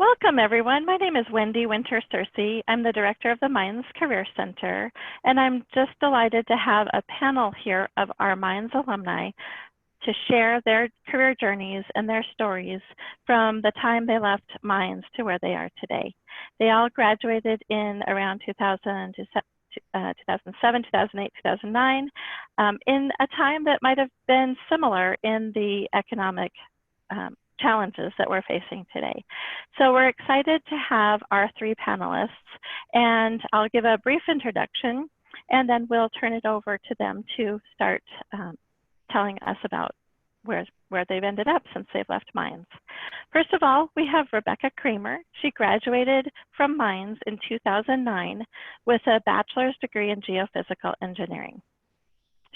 Welcome, everyone. My name is Wendy Winter-Searcy. I'm the director of the Mines Career Center, and I'm just delighted to have a panel here of our Mines alumni to share their career journeys and their stories from the time they left Mines to where they are today. They all graduated in around 2007, 2008, 2009, in a time that might have been similar in the economic challenges that we're facing today. So we're excited to have our three panelists, and I'll give a brief introduction, and then we'll turn it over to them to start telling us about where they've ended up since they've left Mines. First of all, we have Rebecca Kramer. She graduated from Mines in 2009 with a bachelor's degree in geophysical engineering.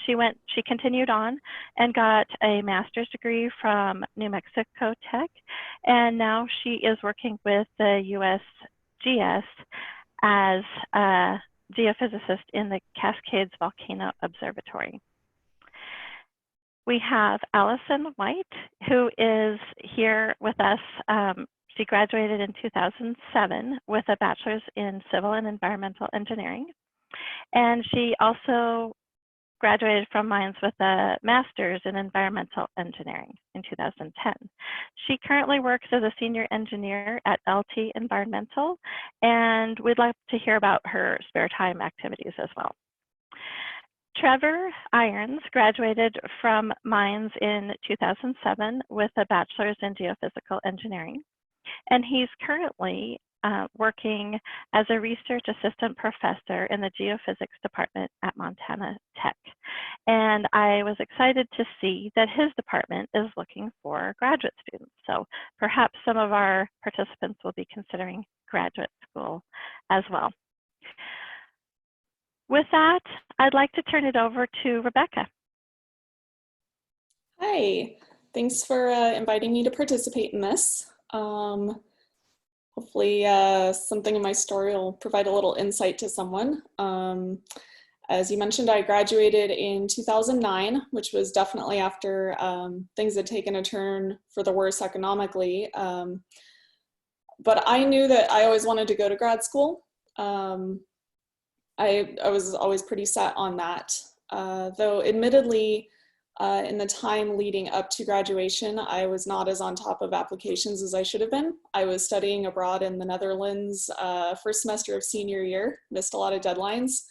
She continued on and got a master's degree from New Mexico Tech, and now she is working with the USGS as a geophysicist in the Cascades Volcano Observatory. We have Allison White, who is here with us. She graduated in 2007 with a bachelor's in civil and environmental engineering, and she also graduated from Mines with a master's in environmental engineering in 2010. She currently works as a senior engineer at LT Environmental, and we'd like to hear about her spare time activities as well. Trevor Irons graduated from Mines in 2007 with a bachelor's in geophysical engineering, and he's currently working as a research assistant professor in the geophysics department at Montana Tech. And I was excited to see that his department is looking for graduate students. So perhaps some of our participants will be considering graduate school as well. With that, I'd like to turn it over to Rebecca. Hi, thanks for inviting me to participate in this. Hopefully something in my story will provide a little insight to someone. As you mentioned, I graduated in 2009, which was definitely after things had taken a turn for the worse economically. But I knew that I always wanted to go to grad school. I was always pretty set on that, though admittedly, in the time leading up to graduation, I was not as on top of applications as I should have been. I was studying abroad in the Netherlands first semester of senior year, missed a lot of deadlines.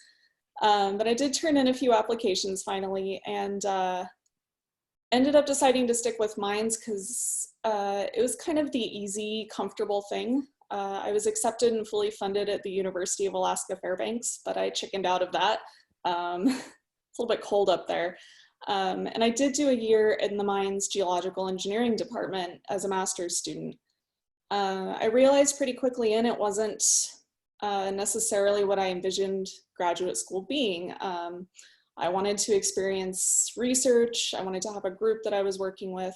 But I did turn in a few applications finally, and ended up deciding to stick with Mines because it was kind of the easy, comfortable thing. I was accepted and fully funded at the University of Alaska Fairbanks, but I chickened out of that. It's a little bit cold up there. And I did do a year in the Mines Geological Engineering department as a master's student. I realized pretty quickly it wasn't necessarily what I envisioned graduate school being. I wanted to experience research. I wanted to have a group that I was working with.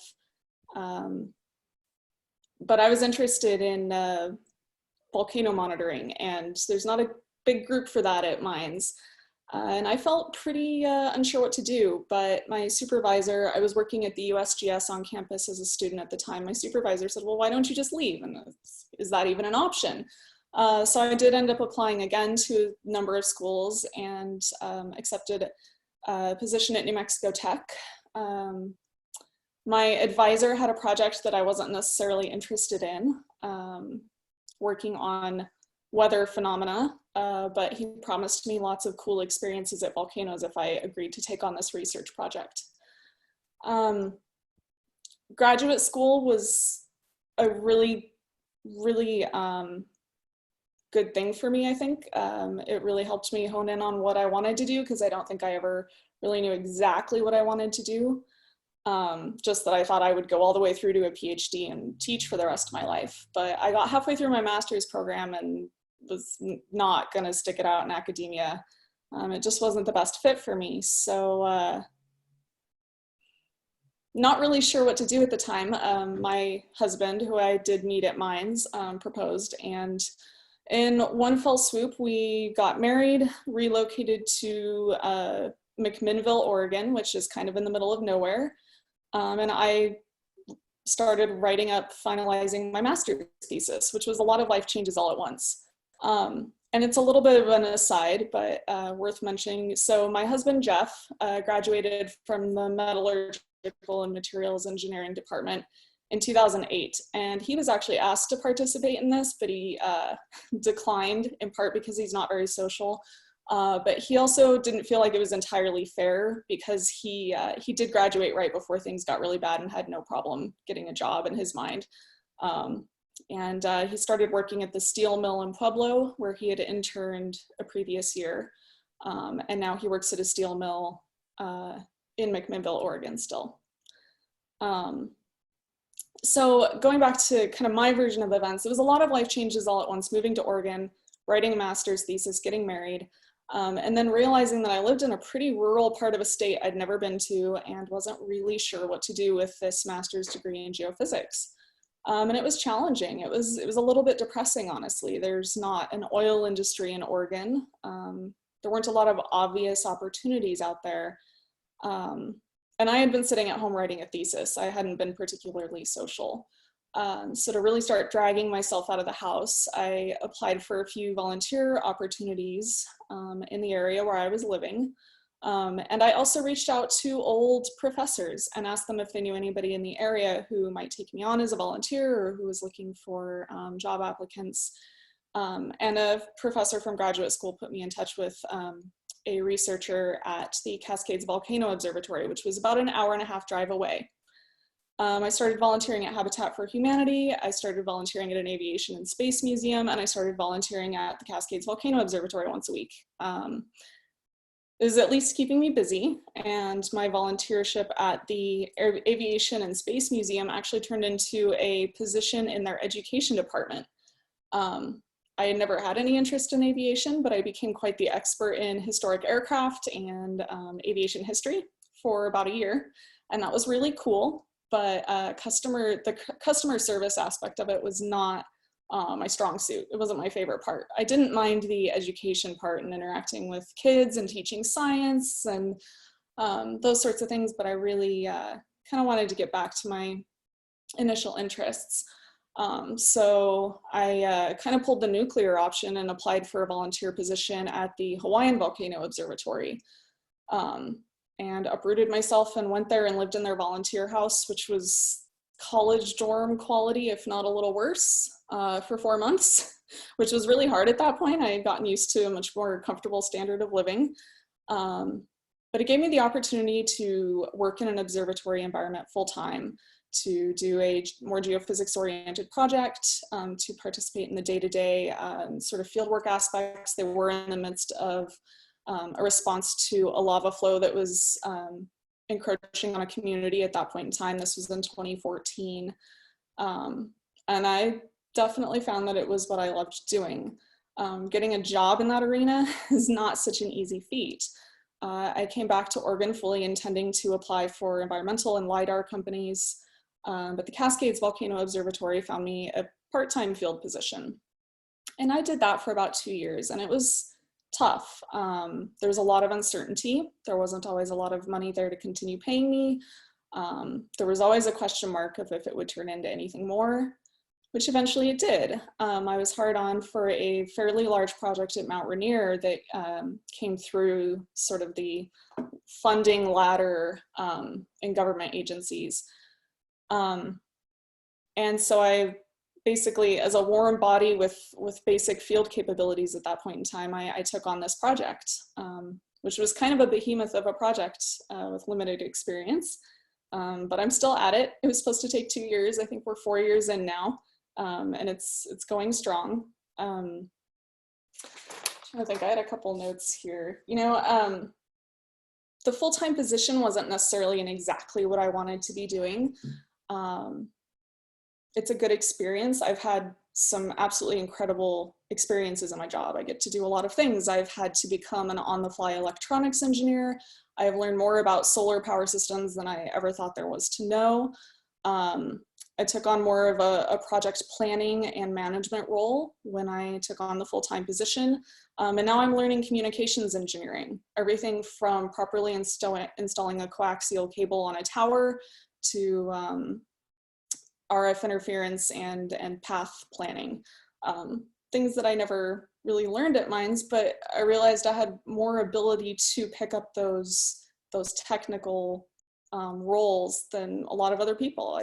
But I was interested in volcano monitoring, and there's not a big group for that at Mines. And I felt pretty unsure what to do, but my supervisor, I was working at the USGS on campus as a student at the time. My supervisor said, well, why don't you just leave? And is that even an option? So I did end up applying again to a number of schools and accepted a position at New Mexico Tech. My advisor had a project that I wasn't necessarily interested in, working on weather phenomena, but he promised me lots of cool experiences at volcanoes if I agreed to take on this research project. Graduate school was a really good thing for me, I think. It really helped me hone in on what I wanted to do, because I don't think I ever really knew exactly what I wanted to do. Just that I thought I would go all the way through to a PhD and teach for the rest of my life. But I got halfway through my master's program and was not going to stick it out in academia. It just wasn't the best fit for me. So not really sure what to do at the time. My husband, who I did meet at Mines, proposed, and in one fell swoop, we got married, relocated to McMinnville, Oregon, which is kind of in the middle of nowhere. And I started writing up, finalizing my master's thesis, which was a lot of life changes all at once. And it's a little bit of an aside, but worth mentioning. So my husband, Jeff, graduated from the Metallurgical and Materials Engineering department in 2008. And he was actually asked to participate in this, but he declined, in part because he's not very social. But he also didn't feel like it was entirely fair, because he did graduate right before things got really bad and had no problem getting a job in his mind. And he started working at the steel mill in Pueblo, where he had interned a previous year. And now he works at a steel mill in McMinnville, Oregon still. So going back to kind of my version of events, it was a lot of life changes all at once, moving to Oregon, writing a master's thesis, getting married, and then realizing that I lived in a pretty rural part of a state I'd never been to and wasn't really sure what to do with this master's degree in geophysics. And it was challenging. It was a little bit depressing, honestly. There's not an oil industry in Oregon. There weren't a lot of obvious opportunities out there. And I had been sitting at home writing a thesis. I hadn't been particularly social. So to really start dragging myself out of the house, I applied for a few volunteer opportunities in the area where I was living. And I also reached out to old professors and asked them if they knew anybody in the area who might take me on as a volunteer or who was looking for job applicants. And a professor from graduate school put me in touch with a researcher at the Cascades Volcano Observatory, which was about an hour-and-a-half drive away. I started volunteering at Habitat for Humanity. I started volunteering at an aviation and space museum, and I started volunteering at the Cascades Volcano Observatory once a week. It was at least keeping me busy, and my volunteership at the Aviation and Space Museum actually turned into a position in their education department. I had never had any interest in aviation, but I became quite the expert in historic aircraft and aviation history for about a year, and that was really cool. But the customer service aspect of it was not my strong suit. It wasn't my favorite part. I didn't mind the education part and interacting with kids and teaching science and those sorts of things, but I really kind of wanted to get back to my initial interests. So I kind of pulled the nuclear option and applied for a volunteer position at the Hawaiian Volcano Observatory. And uprooted myself and went there and lived in their volunteer house, which was college dorm quality, if not a little worse, for 4 months, which was really hard at that point. I had gotten used to a much more comfortable standard of living. But it gave me the opportunity to work in an observatory environment full-time, to do a more geophysics-oriented project, to participate in the day-to-day sort of fieldwork aspects. They were in the midst of a response to a lava flow that was encroaching on a community at that point in time. This was in 2014. And I definitely found that it was what I loved doing. Getting a job in that arena is not such an easy feat. I came back to Oregon fully intending to apply for environmental and LIDAR companies, but the Cascades Volcano Observatory found me a part-time field position. And I did that for about 2 years, and it was tough. There was a lot of uncertainty. There wasn't always a lot of money there to continue paying me. There was always a question mark of if it would turn into anything more, which eventually it did. I was hired on for a fairly large project at Mount Rainier that came through sort of the funding ladder in government agencies. And so I basically, as a warm body with basic field capabilities at that point in time, I took on this project, which was kind of a behemoth of a project with limited experience, but I'm still at it. It was supposed to take 2 years. I think we're 4 years in now, and it's going strong. I think I had a couple notes here. You know, the full-time position wasn't necessarily in exactly what I wanted to be doing. It's a good experience. I've had some absolutely incredible experiences in my job. I get to do a lot of things. I've had to become an on-the-fly electronics engineer. I've learned more about solar power systems than I ever thought there was to know. I took on more of a project planning and management role when I took on the full-time position. And now I'm learning communications engineering, everything from properly installing a coaxial cable on a tower to RF interference and path planning. Things that I never really learned at Mines, but I realized I had more ability to pick up those technical roles than a lot of other people.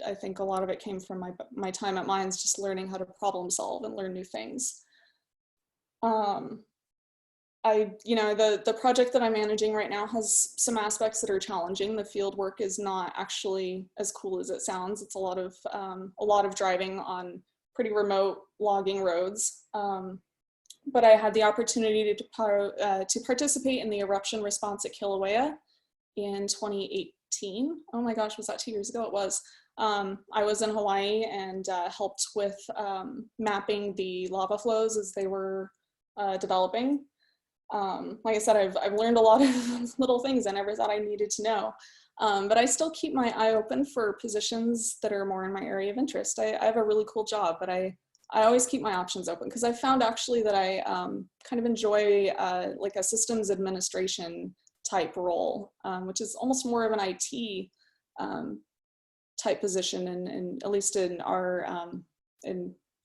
I think a lot of it came from my time at Mines, just learning how to problem solve and learn new things. The project that I'm managing right now has some aspects that are challenging. The field work is not actually as cool as it sounds. It's a lot of driving on pretty remote logging roads. But I had the opportunity to participate in the eruption response at Kilauea in 2018. Oh my gosh, was that 2 years ago? It was. I was in Hawaii and helped with mapping the lava flows as they were developing. Like I said, I've learned a lot of little things I never thought I needed to know. But I still keep my eye open for positions that are more in my area of interest. I have a really cool job, but I always keep my options open because I found actually that I kind of enjoy like a systems administration type role, which is almost more of an IT type position, and at least in our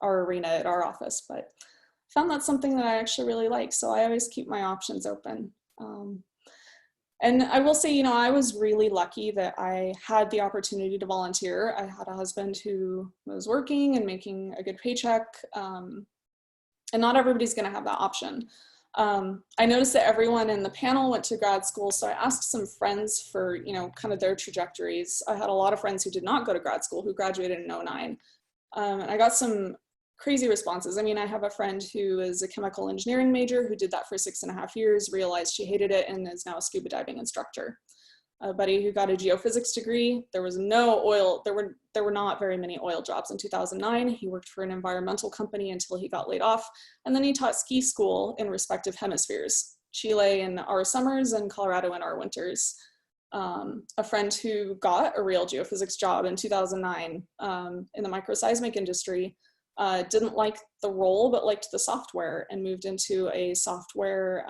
arena at our office. But I found that's something that I actually really like, so I always keep my options open. And I will say, I was really lucky that I had the opportunity to volunteer. I had a husband who was working and making a good paycheck, and not everybody's going to have that option. I noticed that everyone in the panel went to grad school, so I asked some friends for, kind of their trajectories. I had a lot of friends who did not go to grad school, who graduated in 2009. And I got some crazy responses. I mean, I have a friend who is a chemical engineering major who did that for 6.5 years, realized she hated it, and is now a scuba diving instructor. A buddy who got a geophysics degree. There was no oil, there were not very many oil jobs in 2009. He worked for an environmental company until he got laid off. And then he taught ski school in respective hemispheres, Chile in our summers and Colorado in our winters. A friend who got a real geophysics job in 2009 in the microseismic industry didn't like the role, but liked the software, and moved into a software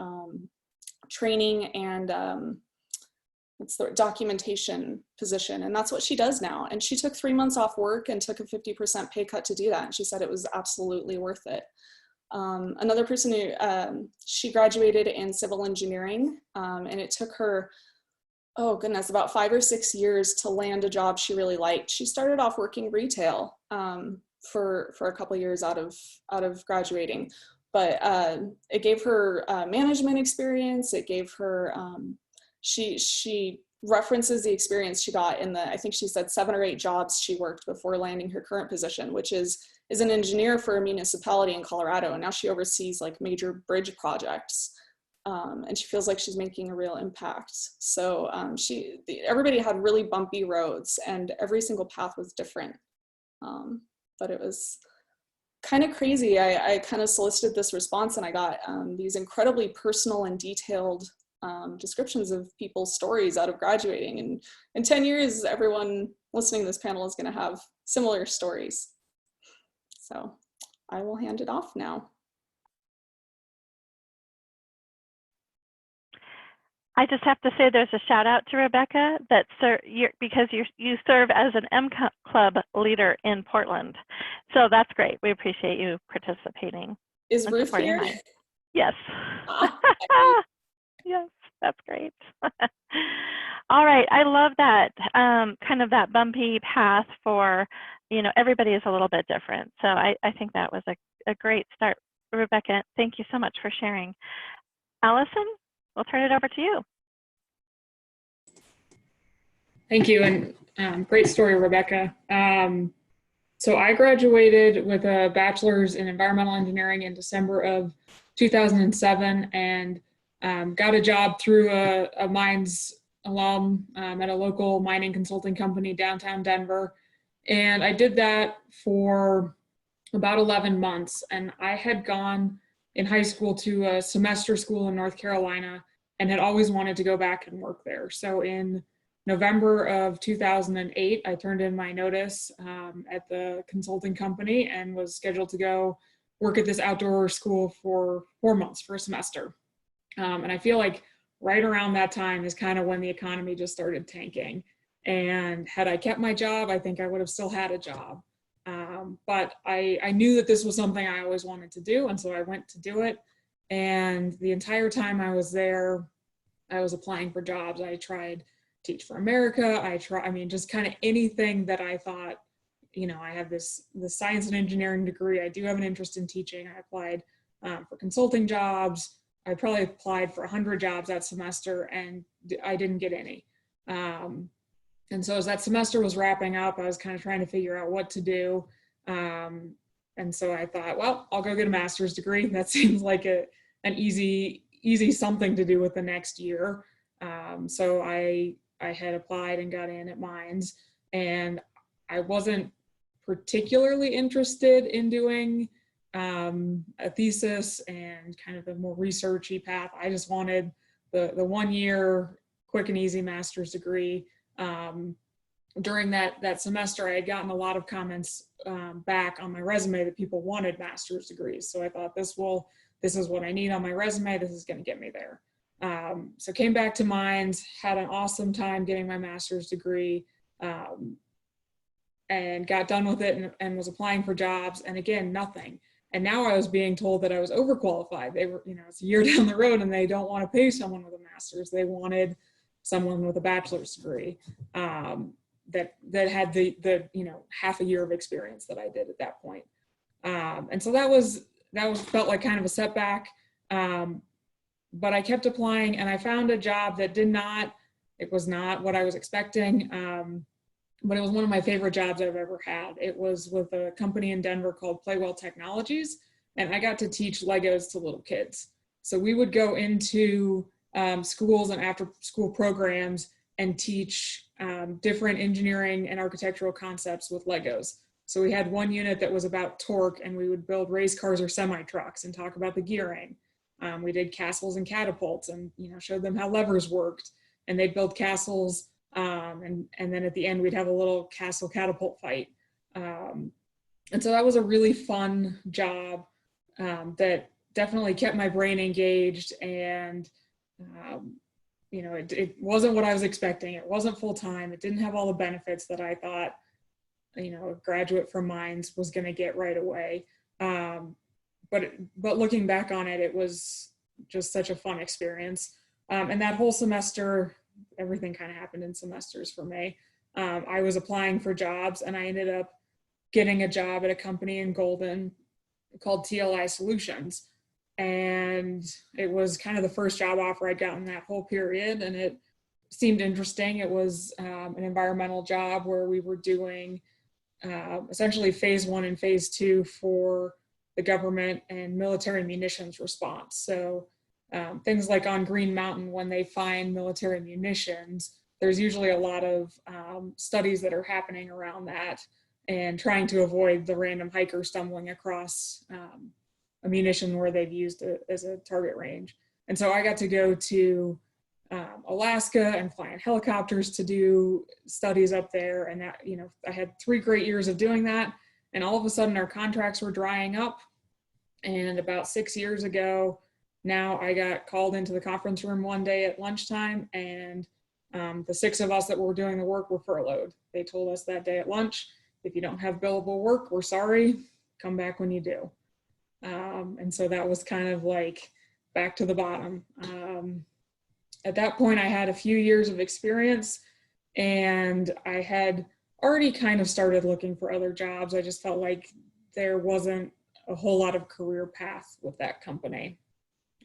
training and it's the documentation position. And that's what she does now. And she took 3 months off work and took a 50% pay cut to do that. And she said it was absolutely worth it. Another person who, she graduated in civil engineering, and it took her, oh goodness, about 5 or 6 years to land a job she really liked. She started off working retail for a couple of years out of graduating, but it gave her management experience. It gave her, she references the experience she got in I think she said 7 or 8 jobs she worked before landing her current position, which is an engineer for a municipality in Colorado. And now she oversees like major bridge projects. And she feels like she's making a real impact. So everybody had really bumpy roads, and every single path was different. But it was kind of crazy. I kind of solicited this response, and I got these incredibly personal and detailed descriptions of people's stories out of graduating. And in 10 years, everyone listening to this panel is going to have similar stories. So I will hand it off now. I just have to say there's a shout out to Rebecca because you serve as an M Club leader in Portland. So that's great. We appreciate you participating. Is Ruth here? Mine. Yes. Yes, that's great. All right. I love that kind of that bumpy path for, everybody is a little bit different. So I think that was a great start. Rebecca, thank you so much for sharing. Allison, we'll turn it over to you. Thank you, and great story, Rebecca. So I graduated with a bachelor's in environmental engineering in December of 2007, and got a job through a Mines alum at a local mining consulting company downtown Denver. And I did that for about 11 months. And I had gone in high school to a semester school in North Carolina and had always wanted to go back and work there. So in November of 2008, I turned in my notice at the consulting company and was scheduled to go work at this outdoor school for 4 months, for a semester. And I feel like right around that time is kind of when the economy just started tanking. And had I kept my job, I think I would have still had a job. But I knew that this was something I always wanted to do. And so I went to do it. And the entire time I was there, I was applying for jobs. I tried Teach for America. Just kind of anything that I thought, I have the science and engineering degree. I do have an interest in teaching. I applied for consulting jobs. I probably applied for 100 jobs that semester, and I didn't get any. And so as that semester was wrapping up, I was kind of trying to figure out what to do. And so I thought, well, I'll go get a master's degree. That seems like an easy something to do with the next year. So I had applied and got in at Mines, and I wasn't particularly interested in doing a thesis and kind of a more researchy path. I just wanted the 1 year quick and easy master's degree. During that semester, I had gotten a lot of comments back on my resume that people wanted master's degrees. So I thought, this is what I need on my resume. This is going to get me there. So came back to Mines, had an awesome time getting my master's degree, and got done with it and was applying for jobs. And again, nothing. And now I was being told that I was overqualified. They were, it's a year down the road and they don't want to pay someone with a master's. They wanted someone with a bachelor's degree that had the half a year of experience that I did at that point. And so that felt like kind of a setback. But I kept applying, and I found a job that it was not what I was expecting. But it was one of my favorite jobs I've ever had. It was with a company in Denver called Playwell Technologies, and I got to teach Legos to little kids. So we would go into schools and after school programs and teach different engineering and architectural concepts with Legos. So we had one unit that was about torque, and we would build race cars or semi trucks and talk about the gearing. We did castles and catapults, and showed them how levers worked, and they'd build castles. And then at the end, we'd have a little castle catapult fight. And so that was a really fun job that definitely kept my brain engaged. And, it wasn't what I was expecting. It wasn't full time. It didn't have all the benefits that I thought, a graduate from Mines was going to get right away. But looking back on it, it was just such a fun experience. And that whole semester, everything kind of happened in semesters for me. I was applying for jobs, and I ended up getting a job at a company in Golden called TLI Solutions. And it was kind of the first job offer I'd gotten that whole period, and it seemed interesting. It was an environmental job where we were doing essentially phase 1 and phase 2 for the government and military munitions response. So things like on Green Mountain, when they find military munitions, there's usually a lot of studies that are happening around that and trying to avoid the random hiker stumbling across a munition where they've used it as a target range. And so I got to go to Alaska and fly in helicopters to do studies up there. And that, I had 3 great years of doing that. And all of a sudden our contracts were drying up. And about 6 years ago, now I got called into the conference room one day at lunchtime, and the 6 of us that were doing the work were furloughed. They told us that day at lunch, if you don't have billable work, we're sorry, come back when you do. And so that was kind of like back to the bottom. At that point, I had a few years of experience, and I had already kind of started looking for other jobs. I just felt like there wasn't a whole lot of career path with that company.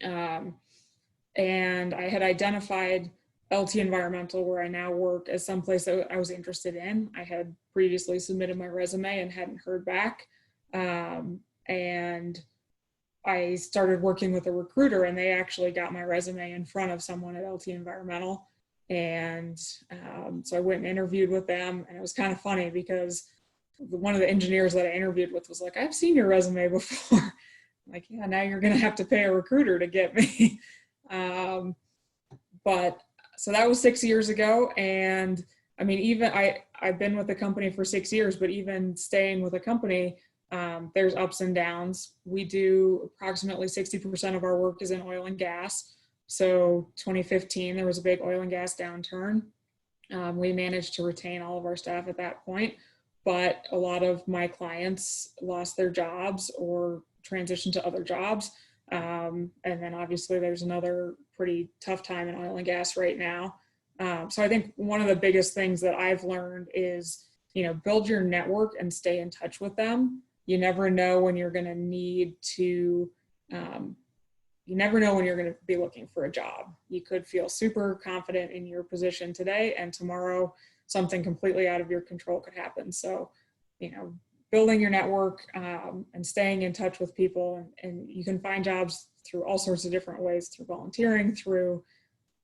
And I had identified LT Environmental, where I now work, as someplace that I was interested in. I had previously submitted my resume and hadn't heard back. And I started working with a recruiter, and they actually got my resume in front of someone at LT Environmental. And so I went and interviewed with them, and it was kind of funny because one of the engineers that I interviewed with was like, I've seen your resume before. I'm like, yeah, now you're going to have to pay a recruiter to get me. But so that was 6 years ago. And I mean, even I've been with the company for 6 years, but even staying with a company, there's ups and downs. We do approximately 60% of our work is in oil and gas. So 2015, there was a big oil and gas downturn. We managed to retain all of our staff at that point, but a lot of my clients lost their jobs or transitioned to other jobs. And then obviously there's another pretty tough time in oil and gas right now. So I think one of the biggest things that I've learned is, build your network and stay in touch with them. You never know when you're going to need to, you never know when you're going to be looking for a job. You could feel super confident in your position today, and tomorrow something completely out of your control could happen. So, building your network and staying in touch with people, and you can find jobs through all sorts of different ways, through volunteering, through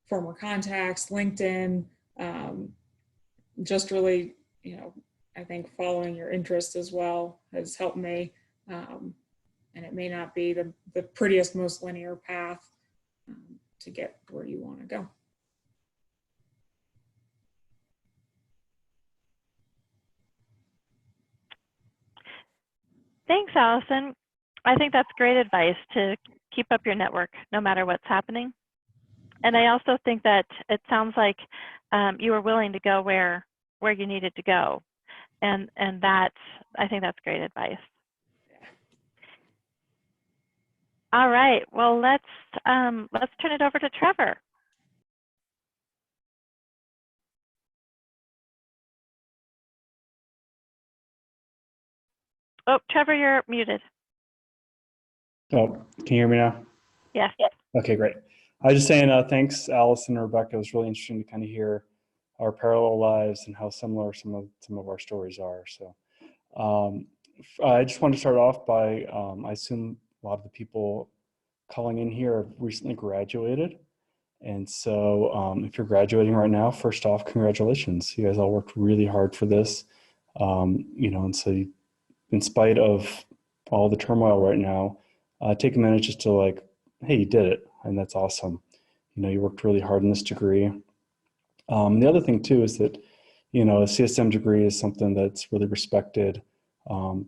former contacts, LinkedIn, just really, I think following your interest as well has helped me. And it may not be the prettiest, most linear path to get where you want to go. Thanks, Allison. I think that's great advice, to keep up your network no matter what's happening. And I also think that it sounds like you were willing to go where you needed to go. And I think that's great advice. All right, well, let's turn it over to Trevor. Oh, Trevor, you're muted. Oh, can you hear me now? Yes. Okay, great. I was just saying thanks, Allison and Rebecca. It was really interesting to kind of hear our parallel lives and how similar some of our stories are. So I just wanted to start off by, I assume a lot of the people calling in here have recently graduated. And so if you're graduating right now, first off, congratulations. You guys all worked really hard for this. And so in spite of all the turmoil right now, take a minute just to hey, you did it. And that's awesome. You worked really hard in this degree. The other thing too is that, a CSM degree is something that's really respected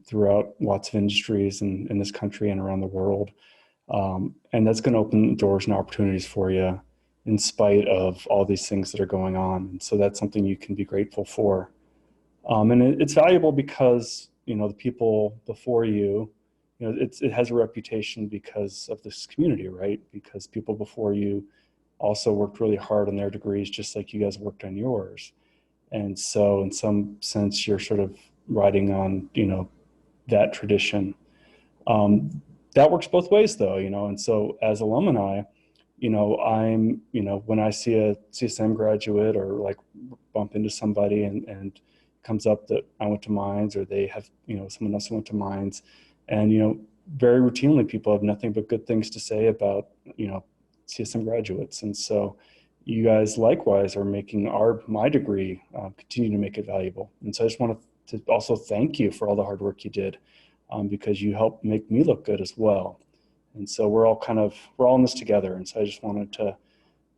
throughout lots of industries in this country and around the world. And that's going to open doors and opportunities for you in spite of all these things that are going on. And so that's something you can be grateful for. And it's valuable because, the people before you, it has a reputation because of this community, right? Because people before you also worked really hard on their degrees, just like you guys worked on yours. And so in some sense, you're sort of riding on, that tradition. That works both ways though, and so as alumni, I'm, when I see a CSM graduate or bump into somebody and comes up that I went to Mines, or they have, someone else who went to Mines, and, very routinely people have nothing but good things to say about, CSM graduates. And so you guys likewise are making my degree continue to make it valuable. And so I just wanted to also thank you for all the hard work you did, because you helped make me look good as well. And so we're all in this together. And so I just wanted to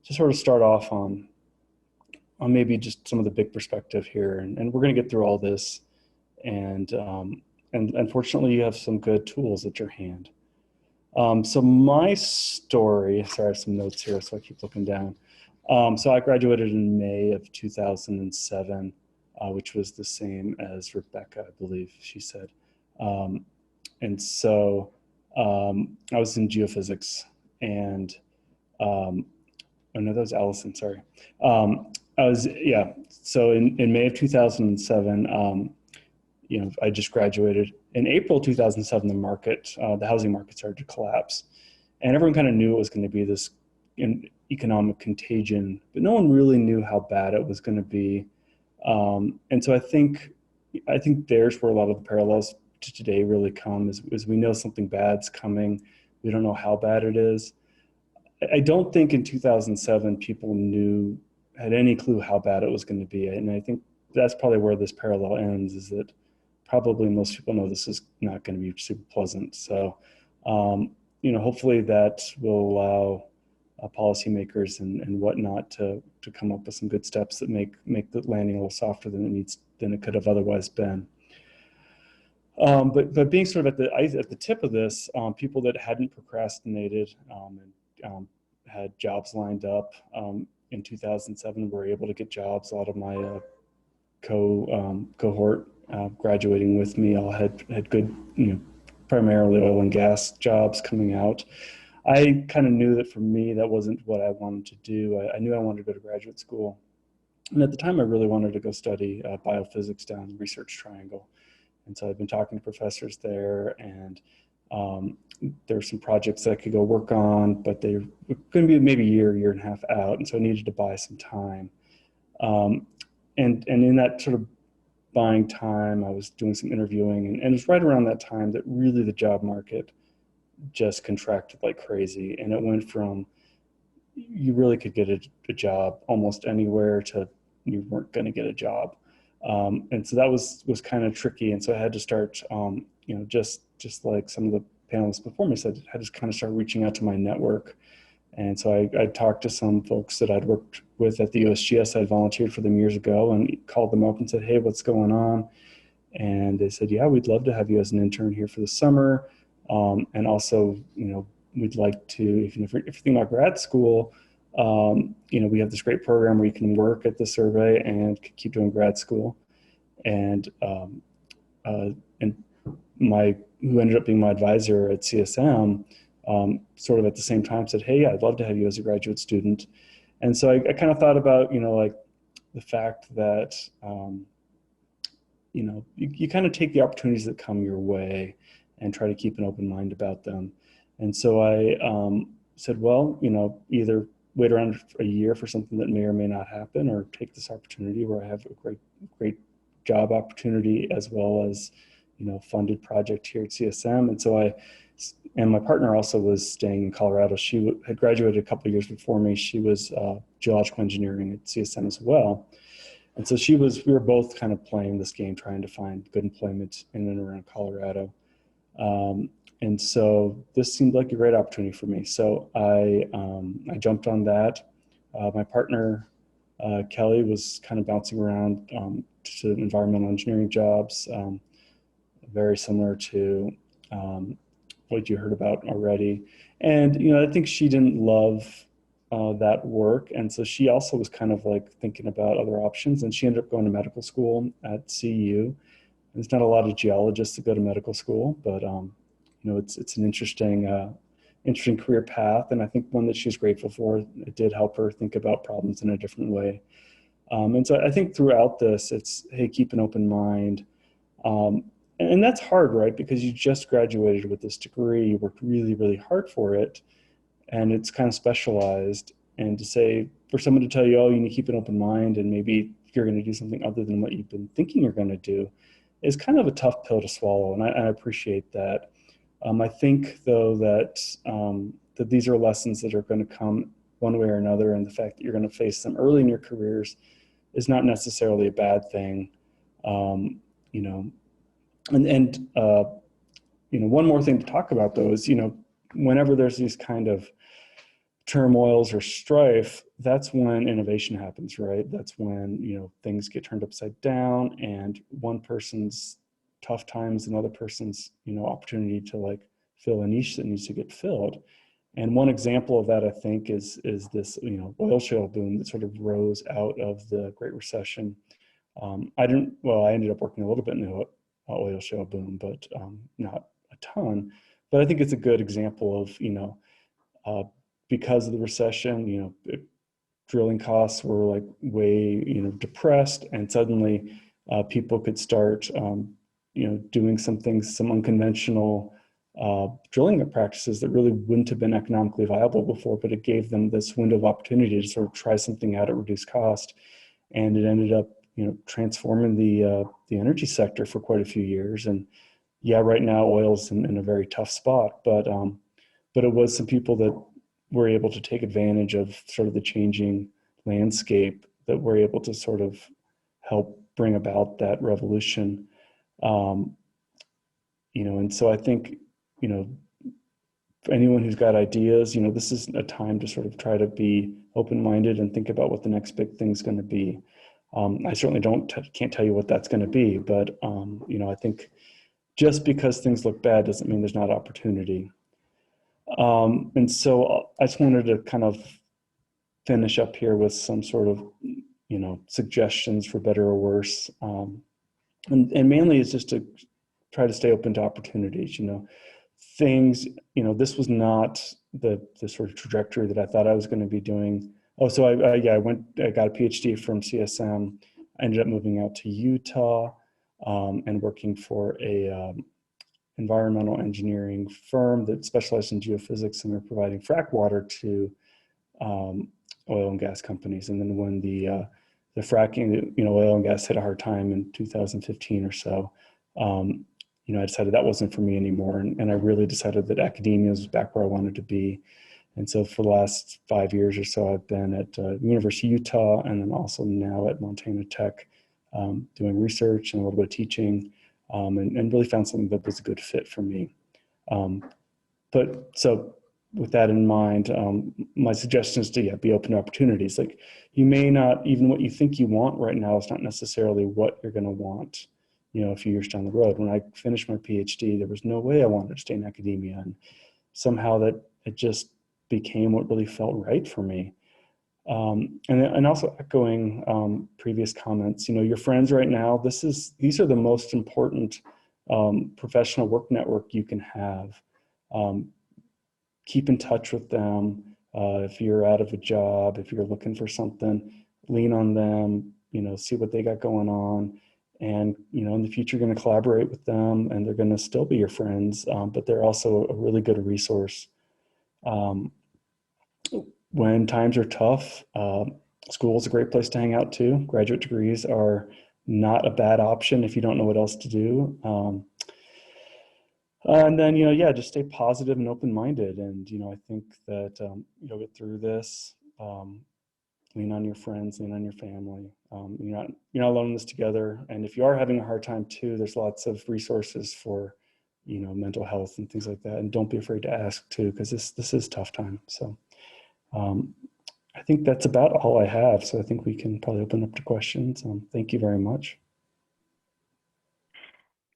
sort of start off on maybe just some of the big perspective here. And we're going to get through all this. And unfortunately, you have some good tools at your hand. So my story, sorry, I have some notes here, so I keep looking down. So I graduated in May of 2007, which was the same as Rebecca, I believe she said. And so I was in geophysics, and oh no, that was Allison, sorry. So in May of 2007, I just graduated. In April 2007, the housing market started to collapse. And everyone kind of knew it was going to be this economic contagion, but no one really knew how bad it was going to be. And so I think there's where a lot of the parallels to today really come, is we know something bad's coming. We don't know how bad it is. I don't think in 2007 people had any clue how bad it was going to be. And I think that's probably where this parallel ends, is that probably most people know this is not going to be super pleasant. So, hopefully that will allow policymakers and whatnot to come up with some good steps that make the landing a little softer than it could have otherwise been. But being sort of at the tip of this, people that hadn't procrastinated and had jobs lined up, in 2007 were able to get jobs. A lot of my cohort graduating with me all had good, primarily oil and gas jobs coming out. I kind of knew that for me, that wasn't what I wanted to do. I knew I wanted to go to graduate school. And at the time, I really wanted to go study biophysics down in the Research Triangle. And so I've been talking to professors there, and there were some projects that I could go work on, but they were going to be maybe a year and a half out. And so I needed to buy some time. And in that sort of buying time, I was doing some interviewing, and it was right around that time that really the job market just contracted like crazy. And it went from you really could get a job almost anywhere to you weren't going to get a job. And so that was kind of tricky. And so I had to start, just like some of the panelists before me said, I had to kind of start reaching out to my network. And so I talked to some folks that I'd worked with at the USGS. I'd volunteered for them years ago and called them up and said, hey, what's going on? And they said, yeah, we'd love to have you as an intern here for the summer. And also, we'd like to, if you're thinking about grad school, we have this great program where you can work at the survey and keep doing grad school. And who ended up being my advisor at CSM, sort of at the same time said, hey, I'd love to have you as a graduate student. And so I kind of thought about, like the fact that, you kind of take the opportunities that come your way and try to keep an open mind about them. And so I said, well, either wait around a year for something that may or may not happen, or take this opportunity where I have a great job opportunity as well as, funded project here at CSM. And so and my partner also was staying in Colorado. She had graduated a couple of years before me. She was geological engineering at CSM as well. And so we were both kind of playing this game, trying to find good employment in and around Colorado. And so this seemed like a great opportunity for me. So I jumped on that. My partner, Kelly, was kind of bouncing around to environmental engineering jobs, very similar to what you heard about already. And, I think she didn't love that work. And so she also was kind of like thinking about other options, and she ended up going to medical school at CU. There's not a lot of geologists that go to medical school, but it's an interesting career path, and I think one that she's grateful for. It did help her think about problems in a different way. And so I think throughout this, it's, hey, keep an open mind. And that's hard, right? Because you just graduated with this degree, you worked really, really hard for it, and it's kind of specialized. And to say, for someone to tell you, oh, you need to keep an open mind, and maybe you're going to do something other than what you've been thinking you're going to do, is kind of a tough pill to swallow. And I appreciate that. I think, though, that these are lessons that are going to come one way or another, and the fact that you're going to face them early in your careers is not necessarily a bad thing. One more thing to talk about, though, is, whenever there's these kind of turmoils or strife, that's when innovation happens, right? That's when, things get turned upside down, and one person's tough times, another person's, opportunity to like fill a niche that needs to get filled. And one example of that, I think, is this, oil shale boom that sort of rose out of the Great Recession. I ended up working a little bit in the oil shale boom, but not a ton. But I think it's a good example of, because of the recession, drilling costs were like way, depressed, and suddenly people could start, doing some unconventional drilling practices that really wouldn't have been economically viable before, but it gave them this window of opportunity to sort of try something out at reduced cost. And it ended up, transforming the energy sector for quite a few years. And yeah, right now oil's in a very tough spot, but it was some people that were able to take advantage of sort of the changing landscape that were able to sort of help bring about that revolution. And so I think, for anyone who's got ideas, this is a time to sort of try to be open-minded and think about what the next big thing's going to be. I certainly can't tell you what that's going to be, but I think just because things look bad doesn't mean there's not opportunity. And so I just wanted to kind of finish up here with some sort of, suggestions for better or worse. And mainly it's just to try to stay open to opportunities, things, this was not the sort of trajectory that I thought I was going to be doing. Oh, so I got a PhD from CSM. I ended up moving out to Utah and working for a environmental engineering firm that specialized in geophysics, and they're providing frack water to oil and gas companies. And then when the fracking, oil and gas hit a hard time in 2015 or so, I decided that wasn't for me anymore. And I really decided that academia was back where I wanted to be. And so for the last 5 years or so, I've been at University of Utah, and then also now at Montana Tech, doing research and a little bit of teaching, and really found something that was a good fit for me. But so with that in mind, my suggestion is to be open to opportunities. Like, you may not, even what you think you want right now is not necessarily what you're going to want, a few years down the road. When I finished my PhD, there was no way I wanted to stay in academia, and somehow that it just became what really felt right for me. And also echoing previous comments, your friends right now, these are the most important professional work network you can have. Keep in touch with them. If you're out of a job, if you're looking for something, lean on them, see what they got going on. And, in the future, you're going to collaborate with them, and they're going to still be your friends, but they're also a really good resource. When times are tough, school is a great place to hang out too. Graduate degrees are not a bad option if you don't know what else to do. And then, just stay positive and open-minded. And, I think that you'll get through this. Lean on your friends, lean on your family. You're not alone in this together. And if you are having a hard time too, there's lots of resources for, mental health and things like that. And don't be afraid to ask too, because this is a tough time. So I think that's about all I have. So I think we can probably open up to questions. Thank you very much.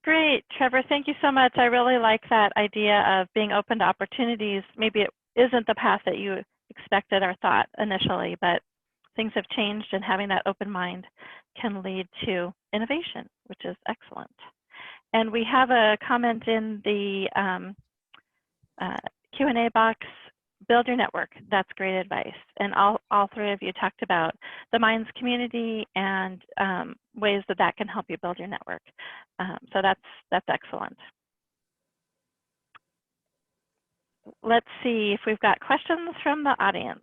Great, Trevor, thank you so much. I really like that idea of being open to opportunities. Maybe it isn't the path that you expected or thought initially, but things have changed, and having that open mind can lead to innovation, which is excellent. And we have a comment in the Q&A box. Build your network. That's great advice. And all three of you talked about the Minds community and ways that can help you build your network. So that's excellent. Let's see if we've got questions from the audience.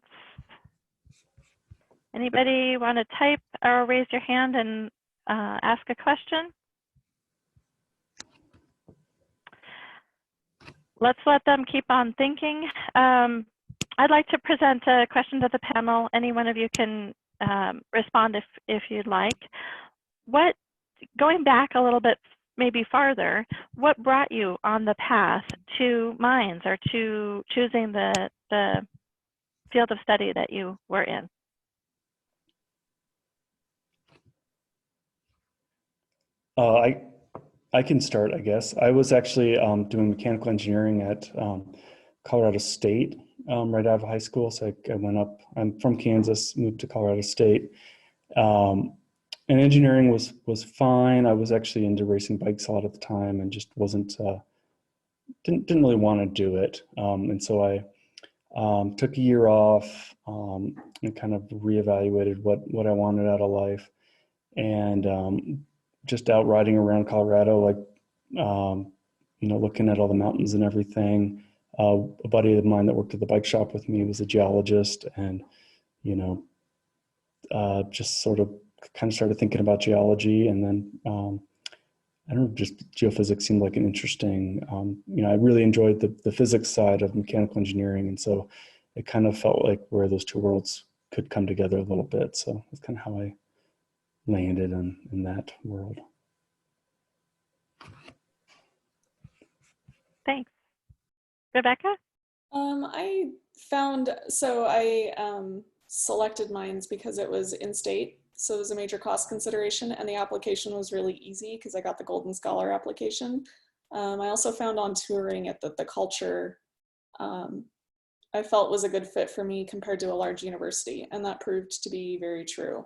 Anybody want to type or raise your hand and ask a question? Let's let them keep on thinking. I'd like to present a question to the panel. Any one of you can respond if you'd like. Going back a little bit, maybe farther, what brought you on the path to Minds or to choosing the field of study that you were in? I can start, I guess. I was actually doing mechanical engineering at Colorado State right out of high school. So I went up, I'm from Kansas, moved to Colorado State. And engineering was fine. I was actually into racing bikes a lot at the time, and just didn't really want to do it. And so I took a year off and kind of reevaluated what I wanted out of life. And just out riding around Colorado, like, looking at all the mountains and everything. A buddy of mine that worked at the bike shop with me was a geologist, and, just sort of kind of started thinking about geology. And then, I don't know, just geophysics seemed like an interesting, I really enjoyed the physics side of mechanical engineering. And so it kind of felt like where those two worlds could come together a little bit. So that's kind of how I landed in that world. Thanks. Rebecca? I selected Minds because it was in-state, so it was a major cost consideration, and the application was really easy because I got the Golden Scholar application. I also found on touring it that the culture I felt was a good fit for me compared to a large university, and that proved to be very true.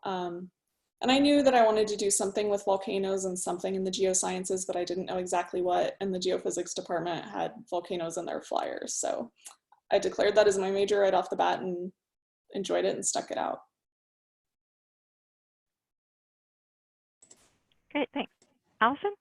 And I knew that I wanted to do something with volcanoes and something in the geosciences, but I didn't know exactly what, and the geophysics department had volcanoes in their flyers. So I declared that as my major right off the bat and enjoyed it and stuck it out. Great, thanks. Allison?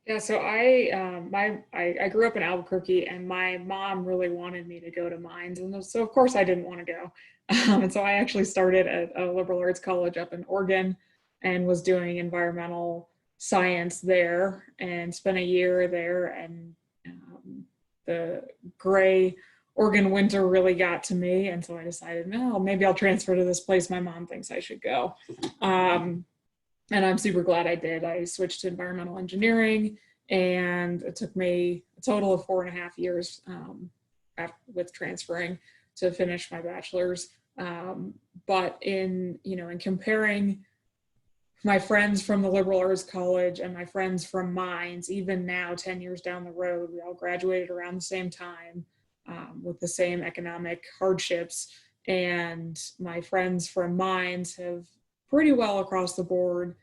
Yeah, so I grew up in Albuquerque, and my mom really wanted me to go to mines, and so of course I didn't want to go. And so I actually started at a liberal arts college up in Oregon, and was doing environmental science there, and spent a year there. And the gray Oregon winter really got to me, and so I decided, no, maybe I'll transfer to this place my mom thinks I should go. And I'm super glad I did. I switched to environmental engineering, and it took me a total of 4.5 years with transferring to finish my bachelor's. But in comparing my friends from the liberal arts college and my friends from mines, even now, 10 years down the road, we all graduated around the same time with the same economic hardships. And my friends from mines have pretty well across the board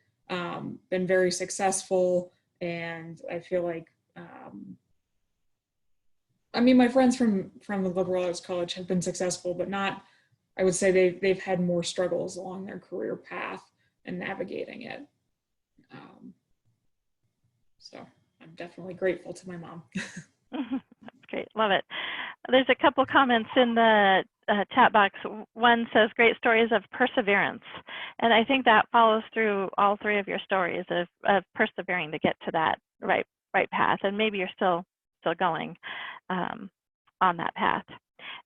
been very successful. And I feel like, my friends from the liberal arts college have been successful, but not, I would say they've had more struggles along their career path and navigating it. So I'm definitely grateful to my mom. That's great, love it. There's a couple comments in the chat box. One says, great stories of perseverance. And I think that follows through all three of your stories of persevering to get to that right path. And maybe you're still going on that path.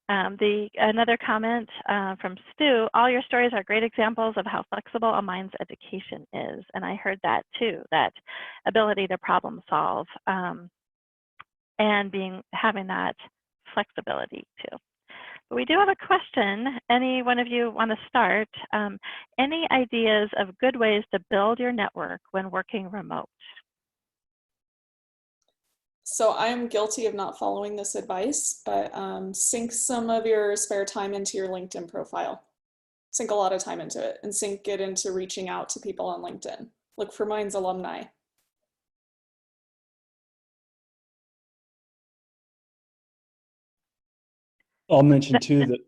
Another comment from Stu, all your stories are great examples of how flexible a mind's education is. And I heard that too, that ability to problem solve and having that flexibility too. But we do have a question. Any one of you want to start? Any ideas of good ways to build your network when working remote? So I am guilty of not following this advice, but sink some of your spare time into your LinkedIn profile. Sink a lot of time into it, and sink it into reaching out to people on LinkedIn. Look for Mines alumni. I'll mention too that,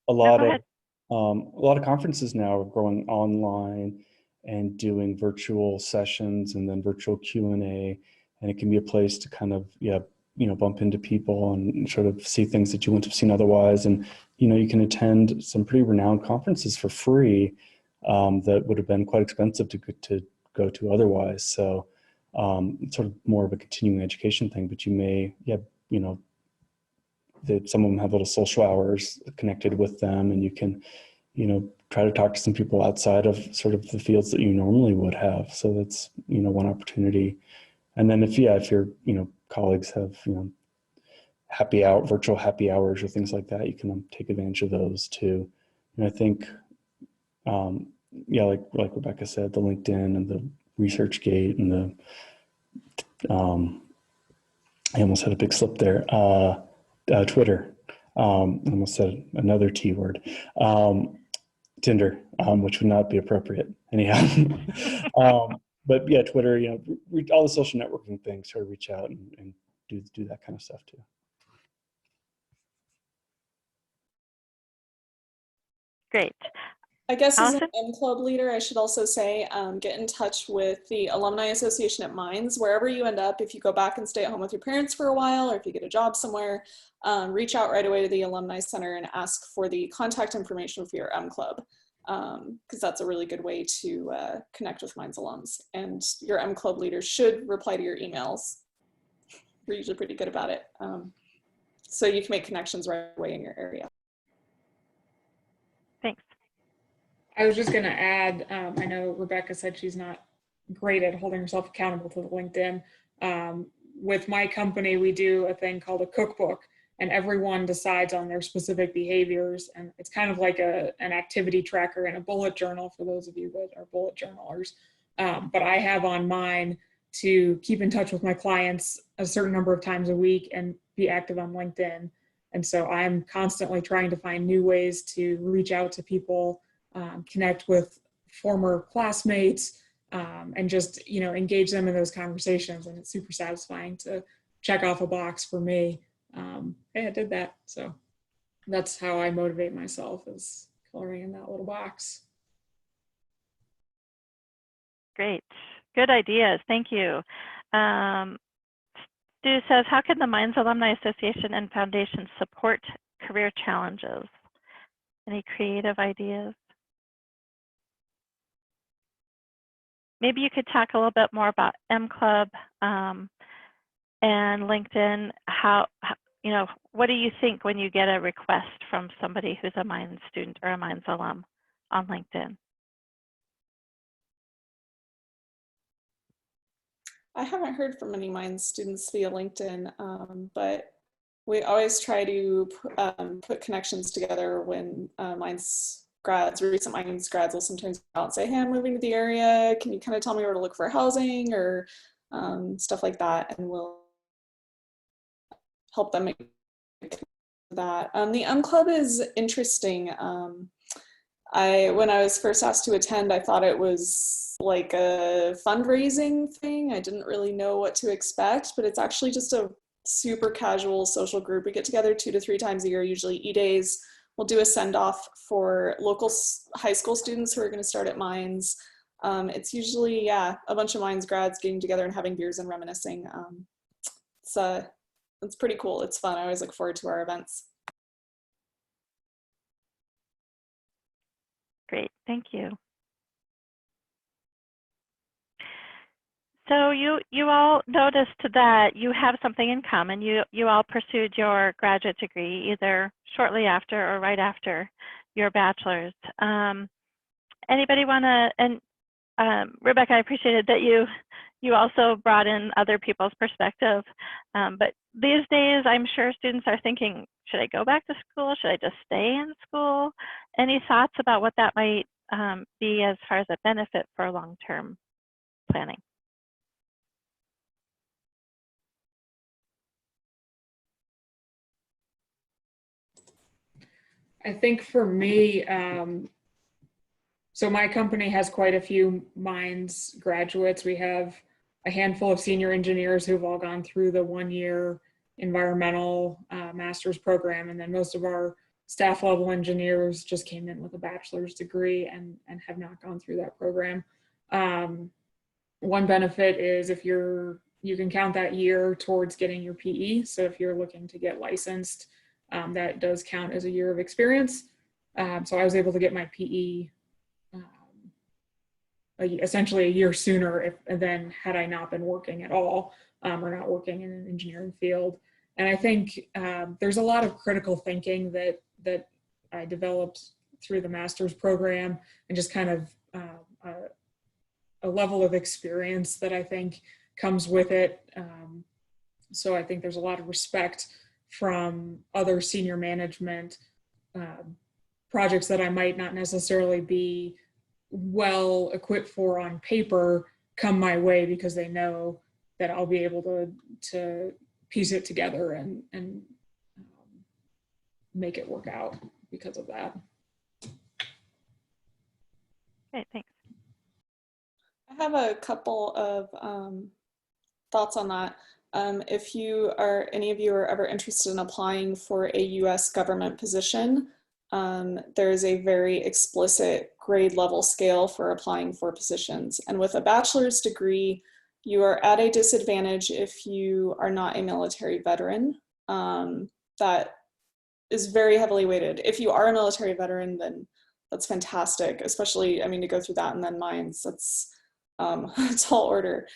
a lot of conferences now are going online and doing virtual sessions and then virtual Q&A, and it can be a place to kind of, bump into people and sort of see things that you wouldn't have seen otherwise. And, you can attend some pretty renowned conferences for free that would have been quite expensive to go to otherwise. So it's sort of more of a continuing education thing, but you may, that some of them have little social hours connected with them, and you can, try to talk to some people outside of sort of the fields that you normally would have. So that's, one opportunity. And then if your, colleagues have, virtual happy hours or things like that, you can take advantage of those too. And I think, like Rebecca said, the LinkedIn and the ResearchGate and I almost had a big slip there. Twitter. I almost said another T word. Tinder, which would not be appropriate anyhow. But yeah, Twitter, all the social networking things, sort of reach out and do that kind of stuff too. Great. I guess as Allison? an M Club leader, I should also say, get in touch with the Alumni Association at Mines. Wherever you end up, if you go back and stay at home with your parents for a while, or if you get a job somewhere, reach out right away to the Alumni Center and ask for the contact information for your M Club, because that's a really good way to connect with Mines alums. And your M Club leader should reply to your emails. We're usually pretty good about it. So you can make connections right away in your area. Thanks. I was just going to add, I know Rebecca said she's not great at holding herself accountable to the LinkedIn. With my company, we do a thing called a cookbook, and everyone decides on their specific behaviors. And it's kind of like an activity tracker and a bullet journal for those of you that are bullet journalers. But I have on mine to keep in touch with my clients a certain number of times a week and be active on LinkedIn. And so I'm constantly trying to find new ways to reach out to people, connect with former classmates, and just, engage them in those conversations. And it's super satisfying to check off a box for me. Hey, I did that. So that's how I motivate myself, is coloring in that little box. Great. Good ideas. Thank you. Stu says, how can the Mines Alumni Association and Foundation support career challenges? Any creative ideas? Maybe you could talk a little bit more about M Club and LinkedIn. What do you think when you get a request from somebody who's a Mines student or a Mines alum on LinkedIn? I haven't heard from any Mines students via LinkedIn, but we always try to put connections together when recent Mines grads will sometimes go out and say, hey, I'm moving to the area. Can you kind of tell me where to look for housing or stuff like that? And we'll help them make that. The Club is interesting. When I was first asked to attend, I thought it was like a fundraising thing. I didn't really know what to expect, but it's actually just a super casual social group. We get together 2 to 3 times a year, usually E-days. We'll do a send-off for local high school students who are going to start at Mines. It's usually, a bunch of Mines grads getting together and having beers and reminiscing. It's pretty cool. It's fun. I always look forward to our events. Great, thank you. So you all noticed that you have something in common. You all pursued your graduate degree either shortly after or right after your bachelor's. Anybody want to, and Rebecca, I appreciated that you also brought in other people's perspective. But these days, I'm sure students are thinking, should I go back to school? Should I just stay in school? Any thoughts about what that might be as far as a benefit for long-term planning? I think for me, so my company has quite a few Mines graduates. We have a handful of senior engineers who've all gone through the 1-year environmental master's program. And then most of our staff level engineers just came in with a bachelor's degree and have not gone through that program. One benefit is if you can count that year towards getting your PE. So if you're looking to get licensed, that does count as a year of experience. So I was able to get my PE essentially a year sooner than had I not been working at all or not working in an engineering field. And I think there's a lot of critical thinking that I developed through the master's program, and just kind of a level of experience that I think comes with it. So I think there's a lot of respect from other senior management projects that I might not necessarily be well equipped for on paper come my way, because they know that I'll be able to piece it together and make it work out because of that. Great, thanks. I have a couple of thoughts on that. If any of you are ever interested in applying for a US government position, there is a very explicit grade level scale for applying for positions. And with a bachelor's degree, you are at a disadvantage if you are not a military veteran. That is very heavily weighted. If you are a military veteran, then that's fantastic, especially, to go through that and then Mines, that's a tall order.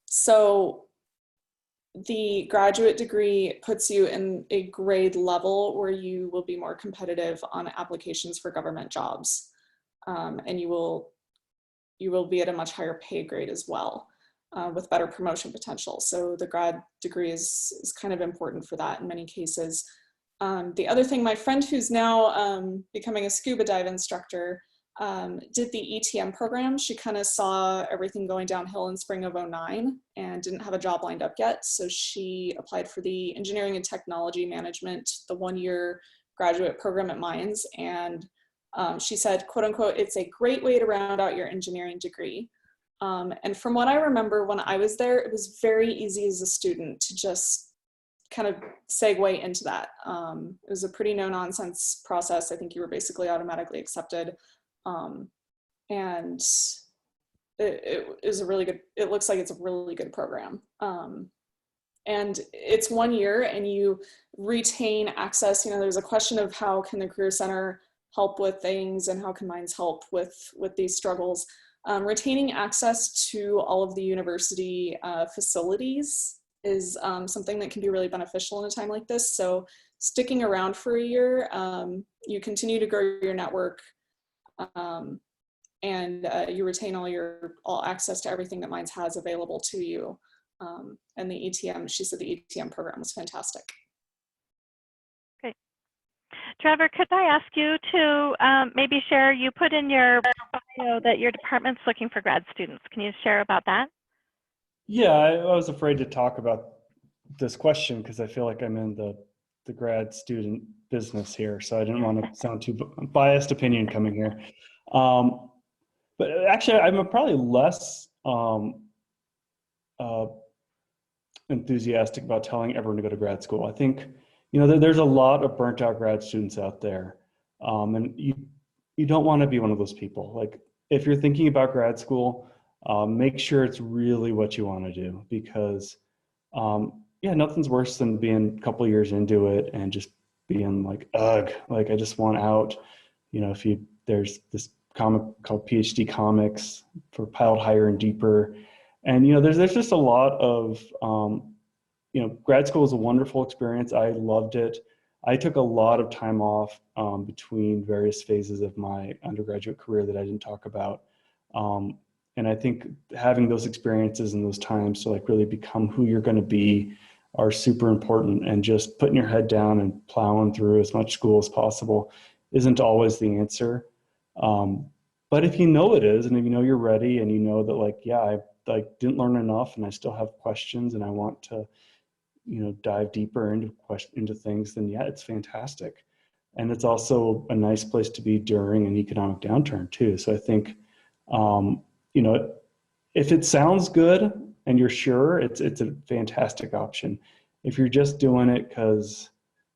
So the graduate degree puts you in a grade level where you will be more competitive on applications for government jobs. And you will be at a much higher pay grade as well, with better promotion potential. So the grad degree is kind of important for that in many cases. The other thing, my friend who's now becoming a scuba dive instructor did the ETM program. She kind of saw everything going downhill in spring of '09 and didn't have a job lined up yet. So she applied for the engineering and technology management, the 1-year graduate program at Mines. And she said, quote unquote, it's a great way to round out your engineering degree. And from what I remember when I was there, it was very easy as a student to just kind of segue into that. It was a pretty no-nonsense process. I think you were basically automatically accepted. And it is a really good, it looks like it's a really good program. And it's 1 year and you retain access. You know, there's a question of how can the Career Center help with things and how can Mines help with these struggles. Retaining access to all of the university facilities is something that can be really beneficial in a time like this. So sticking around for a year, you continue to grow your network, and you retain all access to everything that Mines has available to you. And the ETM, she said the ETM program was fantastic. Great. Trevor, could I ask you to maybe share, you put in your bio that your department's looking for grad students. Can you share about that? Yeah, I was afraid to talk about this question because I feel like I'm in the grad student business here, so I didn't want to sound too biased opinion coming here. But actually, I'm probably less enthusiastic about telling everyone to go to grad school. I think, you know, there's a lot of burnt out grad students out there, and you don't want to be one of those people. Like, if you're thinking about grad school, make sure it's really what you want to do, because yeah, nothing's worse than being a couple years into it and just being like, ugh, like I just want out. You know, there's this comic called PhD Comics for Piled Higher and Deeper. And, you know, there's just a lot of, you know, grad school is a wonderful experience. I loved it. I took a lot of time off between various phases of my undergraduate career that I didn't talk about. And I think having those experiences and those times to like really become who you're going to be are super important, and just putting your head down and plowing through as much school as possible isn't always the answer. But if you know it is, and if you know you're ready and you know that like, yeah, I like didn't learn enough and I still have questions and I want to, you know, dive deeper into things, then yeah, it's fantastic. And it's also a nice place to be during an economic downturn too. So I think, you know, if it sounds good and you're sure, it's a fantastic option. If you're just doing it because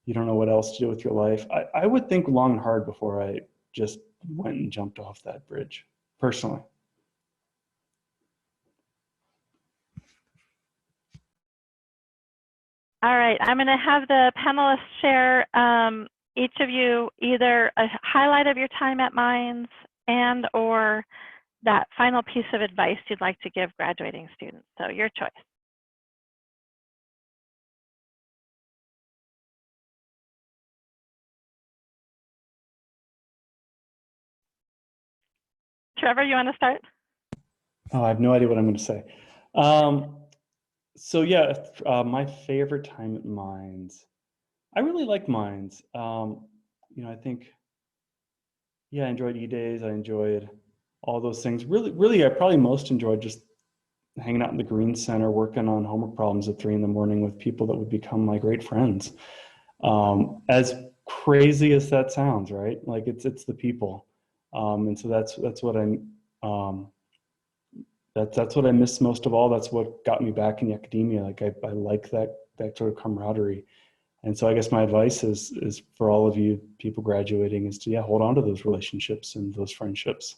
you don't know what else to do with your life, I would think long and hard before I just went and jumped off that bridge, personally. All right, I'm going to have the panelists share each of you either a highlight of your time at Mines and or that final piece of advice you'd like to give graduating students. So your choice. Trevor, you want to start? Oh, I have no idea what I'm going to say. So yeah, my favorite time at Mines. I really like Mines. You know, I think, yeah, I enjoyed E-Days. I enjoyed all those things. Really, I probably most enjoyed just hanging out in the Green Center, working on homework problems at 3 in the morning with people that would become my great friends. As crazy as that sounds, right? Like it's the people. And so that's what that's what I miss most of all. That's what got me back in academia. Like I like that sort of camaraderie. And so I guess my advice is for all of you people graduating is to, yeah, hold on to those relationships and those friendships.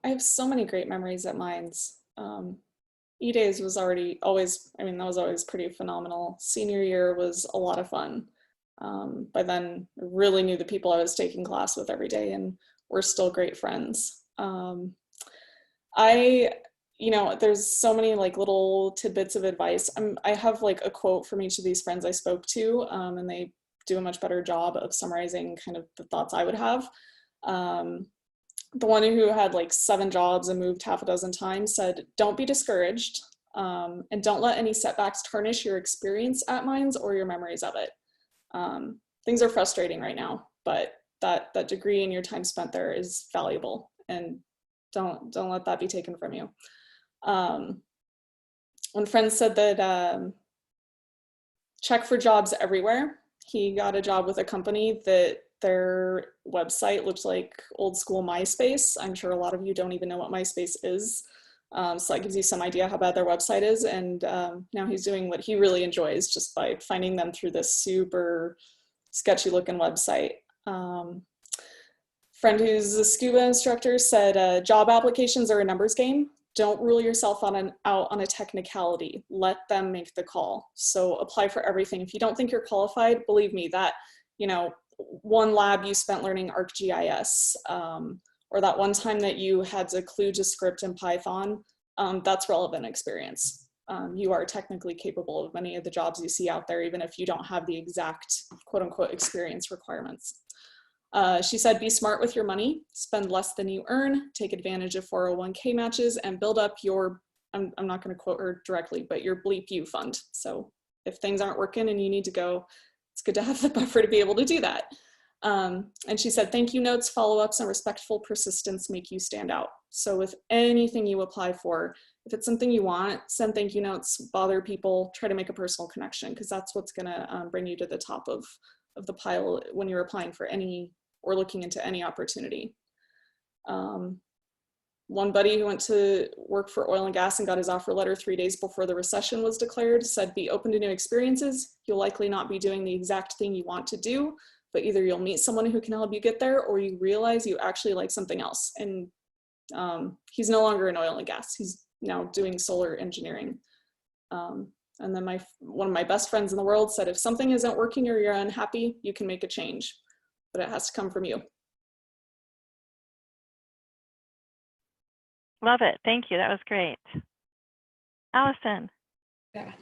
I have so many great memories at Mines. E-Days was always, I mean, that was always pretty phenomenal. Senior year was a lot of fun. By then, I really knew the people I was taking class with every day, and we're still great friends. You know, there's so many like little tidbits of advice. I have like a quote from each of these friends I spoke to, and they do a much better job of summarizing kind of the thoughts I would have. The one who had like 7 jobs and moved half a dozen times said, "Don't be discouraged. And don't let any setbacks tarnish your experience at Mines or your memories of it. Things are frustrating right now, but that degree and your time spent there is valuable, and don't let that be taken from you. One friend said that check for jobs everywhere. He got a job with a company that their website looked like old school MySpace. I'm sure a lot of you don't even know what MySpace is. So that gives you some idea how bad their website is. And now he's doing what he really enjoys just by finding them through this super sketchy looking website. Friend who's a scuba instructor said, job applications are a numbers game. Don't rule yourself out on a technicality. Let them make the call. So apply for everything. If you don't think you're qualified, believe me that, one lab you spent learning ArcGIS, or that one time that you had to kludge a script in Python, that's relevant experience. You are technically capable of many of the jobs you see out there, even if you don't have the exact quote unquote experience requirements. She said, be smart with your money, spend less than you earn, take advantage of 401k matches, and build up your, I'm not going to quote her directly, but your bleep you fund. So if things aren't working and you need to go, it's good to have the buffer to be able to do that. And she said, thank you notes, follow-ups, and respectful persistence make you stand out. So with anything you apply for, if it's something you want, send thank you notes, bother people, try to make a personal connection, because that's what's going to bring you to the top of the pile when you're applying for any or looking into any opportunity. One buddy who went to work for oil and gas and got his offer letter 3 days before the recession was declared said, be open to new experiences. You'll likely not be doing the exact thing you want to do, but either you'll meet someone who can help you get there, or you realize you actually like something else. And he's no longer in oil and gas. He's now doing solar engineering. And then one of my best friends in the world said, if something isn't working or you're unhappy, you can make a change, but it has to come from you. Love it. Thank you. That was great. Allison. Yeah.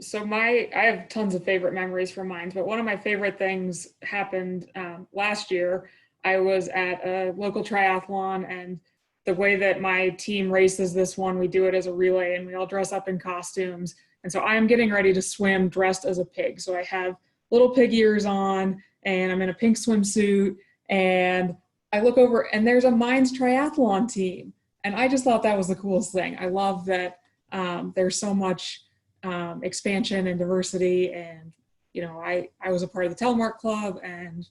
So I have tons of favorite memories from Mines, but one of my favorite things happened last year. I was at a local triathlon, and the way that my team races this one, we do it as a relay and we all dress up in costumes. And so I'm getting ready to swim dressed as a pig. So I have little pig ears on and I'm in a pink swimsuit, and I look over and there's a Mines triathlon team. And I just thought that was the coolest thing. I love that there's so much expansion and diversity. And, I was a part of the Telemark Club and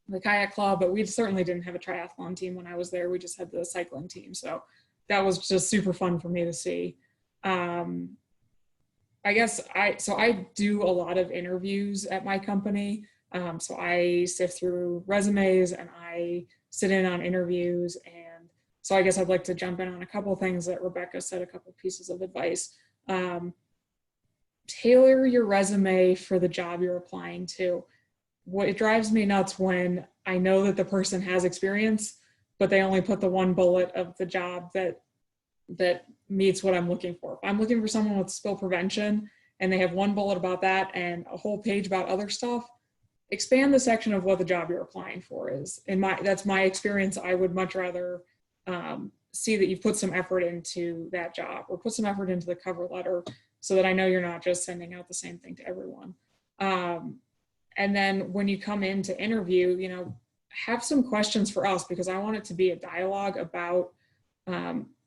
the kayak club, but we certainly didn't have a triathlon team when I was there. We just had the cycling team. So that was just super fun for me to see. I do a lot of interviews at my company. So I sift through resumes and I sit in on interviews. And so I guess I'd like to jump in on a couple of things that Rebecca said, a couple pieces of advice. Tailor your resume for the job you're applying to. It drives me nuts when I know that the person has experience, but they only put the one bullet of the job that meets what I'm looking for. If I'm looking for someone with spill prevention and they have one bullet about that and a whole page about other stuff, expand the section of what the job you're applying for is. That's my experience. I would much rather see that you've put some effort into that job, or put some effort into the cover letter, so that I know you're not just sending out the same thing to everyone. And then when you come in to interview, have some questions for us, because I want it to be a dialogue about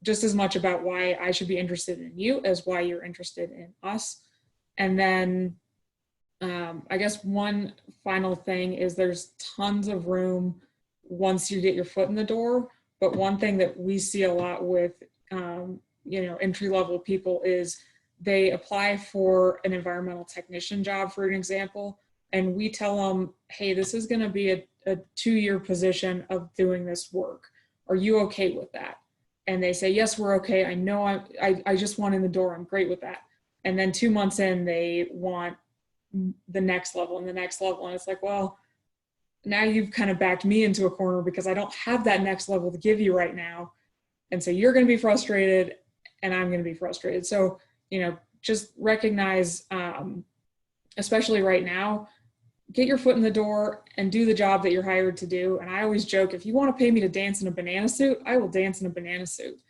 just as much about why I should be interested in you as why you're interested in us. And then I guess one final thing is there's tons of room once you get your foot in the door. But one thing that we see a lot with, entry-level people is they apply for an environmental technician job, for an example, and we tell them, hey, this is going to be a 2-year position of doing this work. Are you okay with that? And they say, yes, we're okay. I know I just want in the door. I'm great with that. And then 2 months in, they want the next level and the next level. And it's like, well, now you've kind of backed me into a corner because I don't have that next level to give you right now. And so you're going to be frustrated and I'm going to be frustrated. So, just recognize, especially right now, get your foot in the door and do the job that you're hired to do. And I always joke, if you want to pay me to dance in a banana suit, I will dance in a banana suit.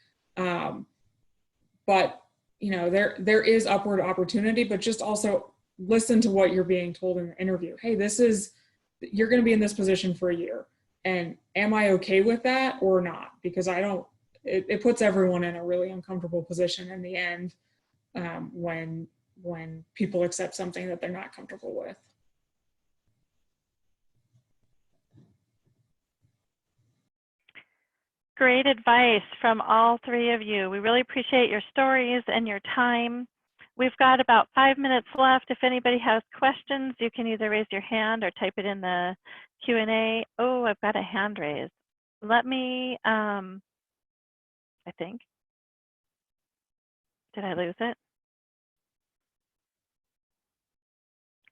but you know, there is upward opportunity, but just also listen to what you're being told in the interview. Hey, you're going to be in this position for a year. And am I okay with that or not? Because it puts everyone in a really uncomfortable position in the end when people accept something that they're not comfortable with. Great advice from all three of you. We really appreciate your stories and your time. We've got about 5 minutes left. If anybody has questions, you can either raise your hand or type it in the Q&A. Oh, I've got a hand raised. Let me, I think. Did I lose it?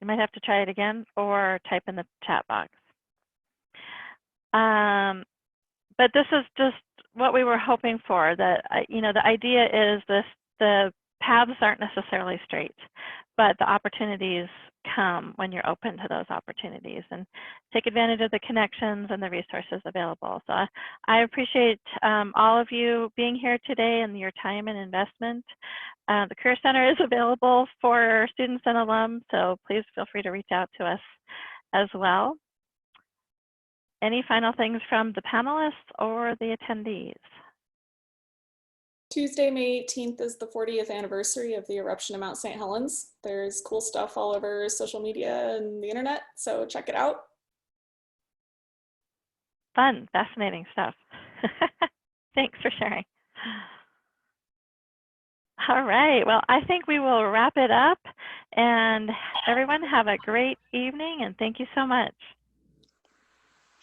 You might have to try it again or type in the chat box. But this is just what we were hoping for. That the idea is the paths aren't necessarily straight, but the opportunities come when you're open to those opportunities and take advantage of the connections and the resources available. So I appreciate all of you being here today and your time and investment. The Career Center is available for students and alums, so please feel free to reach out to us as well. Any final things from the panelists or the attendees? Tuesday, May 18th is the 40th anniversary of the eruption of Mount St. Helens. There's cool stuff all over social media and the internet, so check it out. Fun, fascinating stuff. Thanks for sharing. All right, well, I think we will wrap it up, and everyone have a great evening, and thank you so much.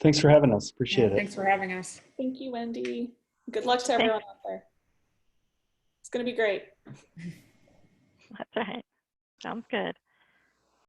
Thanks for having us. Appreciate it. Thanks for having us. Thank you, Wendy. Good luck to everyone out there. It's going to be great. That's right. Sounds good.